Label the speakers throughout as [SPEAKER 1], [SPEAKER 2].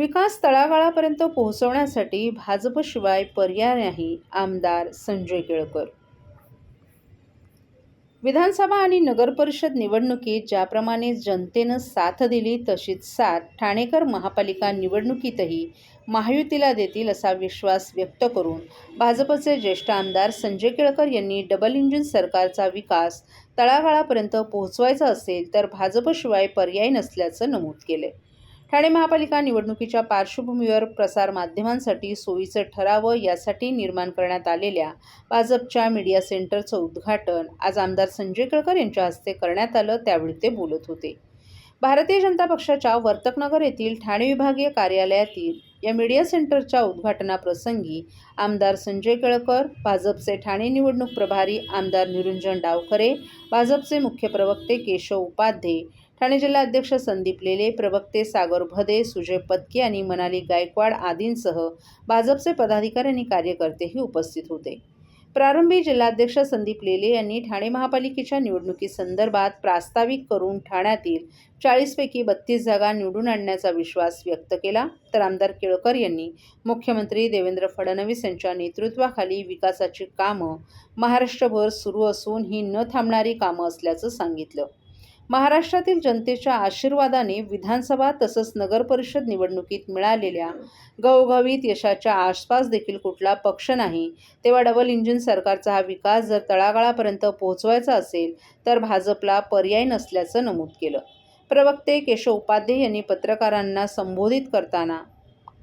[SPEAKER 1] विकास तळागाळापर्यंत पोहोचवण्यासाठी भाजपशिवाय पर्याय नाही, आमदार संजय केळकर. विधानसभा आणि नगरपरिषद निवडणुकीत ज्याप्रमाणे जनतेनं साथ दिली तशीच साथ ठाणेकर महापालिका निवडणुकीतही महायुतीला देतील असा विश्वास व्यक्त करून भाजपचे ज्येष्ठ आमदार संजय केळकर यांनी डबल इंजिन सरकारचा विकास तळागाळापर्यंत पोहोचवायचा असेल तर भाजपशिवाय पर्याय नसल्याचं नमूद केले. ठाणे महापालिका निवडणुकीच्या पार्श्वभूमीवर प्रसारमाध्यमांसाठी सोयीचं ठरावं यासाठी निर्माण करण्यात आलेल्या भाजपच्या मीडिया सेंटरचं उद्घाटन आज आमदार संजय केळकर यांच्या हस्ते करण्यात आलं. त्यावेळी ते बोलत होते. भारतीय जनता पक्षाच्या वर्तकनगर येथील ठाणे विभागीय कार्यालयातील या मीडिया सेंटरच्या उद्घाटनाप्रसंगी आमदार संजय केळकर, भाजपचे ठाणे निवडणूक प्रभारी आमदार निरंजन डावखरे, भाजपचे मुख्य प्रवक्ते केशव उपाध्ये, ठाणे जिल्हाध्यक्ष संदीप लेले, प्रवक्ते सागर भदे, सुजय पत्के आणि मनाली गायकवाड आदींसह भाजपचे पदाधिकारी आणि कार्यकर्तेही उपस्थित होते. प्रारंभी जिल्हाध्यक्ष संदीप लेले यांनी ठाणे महापालिकेच्या निवडणुकीसंदर्भात प्रास्ताविक करून ठाण्यातील 40 पैकी 32 जागा निवडून आणण्याचा विश्वास व्यक्त केला. तर आमदार केळकर यांनी मुख्यमंत्री देवेंद्र फडणवीस यांच्या नेतृत्वाखाली विकासाची कामं महाराष्ट्रभर सुरू असून ही न थांबणारी कामं असल्याचं सांगितलं. महाराष्ट्रातील जनतेच्या आशीर्वादाने विधानसभा तसंच नगरपरिषद निवडणुकीत मिळालेल्या घवघवीत यशाच्या आसपास देखील कुठला पक्ष नाही, तेव्हा डबल इंजिन सरकारचा हा विकास जर तळागाळापर्यंत पोहोचवायचा असेल तर भाजपला पर्याय नसल्याचं नमूद केलं. प्रवक्ते केशव उपाध्ये यांनी पत्रकारांना संबोधित करताना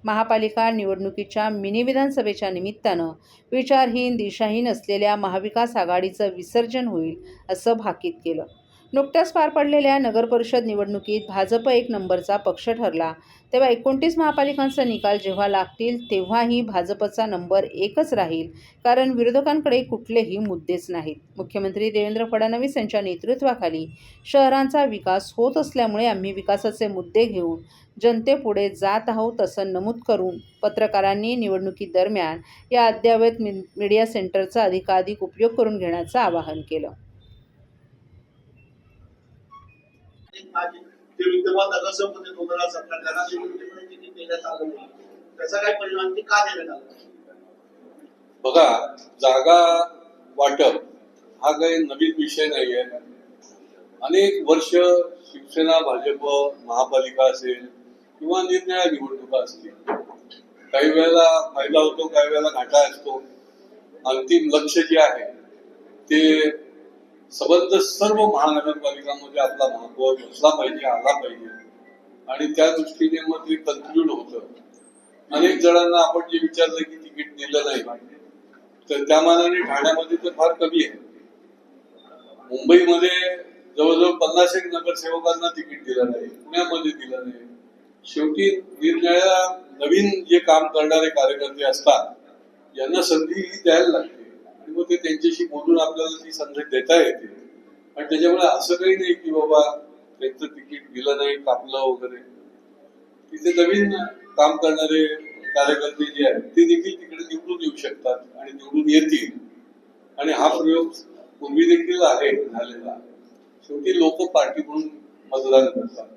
[SPEAKER 1] महापालिका निवडणुकीच्या मिनी विधानसभेच्या निमित्तानं विचारहीन, दिशाहीन असलेल्या महाविकास आघाडीचं विसर्जन होईल असं भाकीत केलं. नुकत्याच पार पडलेल्या नगरपरिषद निवडणुकीत भाजप एक नंबरचा पक्ष ठरला, तेव्हा 29 महापालिकांचा निकाल जेव्हा लागतील तेव्हाही भाजपचा नंबर 1च राहील, कारण विरोधकांकडे कुठलेही मुद्देच नाहीत. मुख्यमंत्री देवेंद्र फडणवीस यांच्या नेतृत्वाखाली शहरांचा विकास होत असल्यामुळे आम्ही विकासाचे मुद्दे घेऊन जनतेपुढे जात आहोत असं नमूद करून पत्रकारांनी निवडणुकीदरम्यान या अद्ययावत मीडिया सेंटरचा अधिकाधिक उपयोग करून घेण्याचं आवाहन केलं.
[SPEAKER 2] ते विद्यमान नगरसेवक होते 2017 त्यांना निवडणुकीमध्ये किती देण्यात आलं नाही, त्याचा काय परिणाम ते का देण्यात आला?
[SPEAKER 3] बघा, जागा वाटप हा काही नवीन विषय नाही आहे. अनेक वर्ष शिवसेना, भाजप, महापालिका असेल किंवा निरनिराळ्या निवडणुका असतील, काही वेळेला फायदा होतो, काही वेळेला घाटा असतो. अंतिम लक्ष जे आहे ते संबंध सर्व महानगरपालिकांमध्ये आपला महत्व बसला पाहिजे, आला पाहिजे आणि त्या दृष्टीने मग ते कन्क्लूड होतं. अनेक जणांना आपण जे विचारलं की तिकीट दिलं नाही, तर त्या मानाने ठाण्यामध्ये तर फार कमी आहे. मुंबईमध्ये जवळजवळ 50 नगरसेवकांना तिकीट दिलं नाही, पुण्यामध्ये दिलं नाही. शेवटी निरनिराळ्या नवीन जे काम करणारे कार्यकर्ते असतात यांना संधी ही द्यायला लागते आणि मग ते त्यांच्याशी बोलून आपल्याला ती संधी देता येते. आणि त्याच्यामुळे असं काही नाही की बाबा त्यांचं तिकीट दिलं नाही, कापलं वगैरे. तिथे नवीन काम करणारे कार्यकर्ते जे आहेत ते देखील तिकडे निवडून येऊ शकतात आणि निवडून येतील. आणि हा प्रयोग पूर्वी देखील आहे झालेला. शेवटी लोक पार्टी म्हणून मतदान करतात.